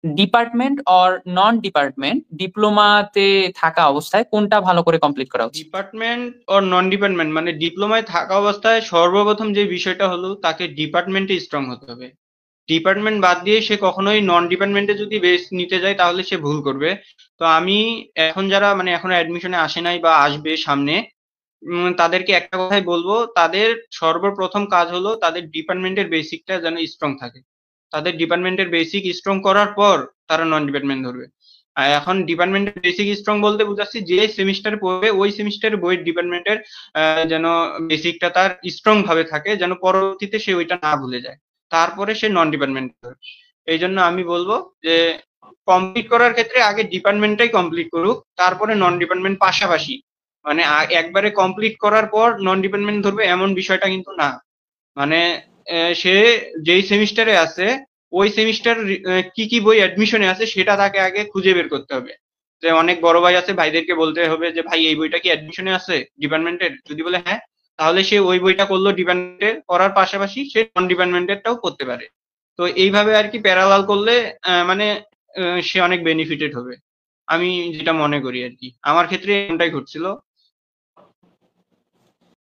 Department or non department ডিপ্লোমাতে থাকা অবস্থায় কোনটা ভালো করে কমপ্লিট করা উচিত? ডিপার্টমেন্ট অর নন ডিপার্টমেন্ট মানে ডিপ্লোমায় থাকা অবস্থায় সর্বপ্রথম যে বিষয়টা হলো তাকে ডিপার্টমেন্টে স্ট্রং হতে হবে। ডিপার্টমেন্ট বাদ দিয়ে সে কখনোই নন ডিপার্টমেন্টে যদি বেস নিতে যায় তাহলে সে ভুল করবে। তো আমি এখন যারা মানে এখনো অ্যাডমিশনে আসে নাই বা আসবে সামনে, তাদেরকে একটা কথাই বলবো, তাদের সর্বপ্রথম কাজ হলো তাদের ডিপার্টমেন্টের বেসিকটা যেন স্ট্রং থাকে। তাদের ডিপার্টমেন্টের বেসিক স্ট্রং করার পর তারা নন ডিপার্টমেন্ট ধরবে। আর এখন ডিপার্টমেন্টের বেসিক স্ট্রং বলতে বুঝাচ্ছি যে সেমিস্টারে পড়বে ওই সেমিস্টারে বইয়ের ডিপার্টমেন্টের যেন বেসিকটা তার স্ট্রং ভাবে থাকে, যেন পরবর্তীতে সে ওইটা না ভুলে যায়, তারপরে সে নন ডিপার্টমেন্ট ধরবে। এই জন্য আমি বলবো যে কমপ্লিট করার ক্ষেত্রে আগে ডিপার্টমেন্টটাই কমপ্লিট করুক, তারপরে নন ডিপার্টমেন্ট পাশাপাশি। মানে একবারে কমপ্লিট করার পর নন ডিপার্টমেন্ট ধরবে এমন বিষয়টা কিন্তু না। মানে সে যেই সেমিস্টারে আছে ওই সেমিস্টার কি কি বই অ্যাডমিশনে আছে সেটা তাকে আগে খুঁজে বের করতে হবে। যে অনেক বড় ভাই আছে, ভাইদেরকে বলতে হবে যে ভাই এই বইটা কি অ্যাডমিশনে আছে ডিপার্টমেন্টের, যদি বলে হ্যাঁ তাহলে সে ওই বইটা করলো ডিপার্টমেন্টের, করার পাশাপাশি সে নন ডিপার্টমেন্টেরটাও করতে পারে। তো এইভাবে আর কি প্যারালাল করলে মানে সে অনেক বেনিফিটেড হবে। আমি যেটা মনে করি আর কি, আমার ক্ষেত্রে এমনটাই ঘটছিল।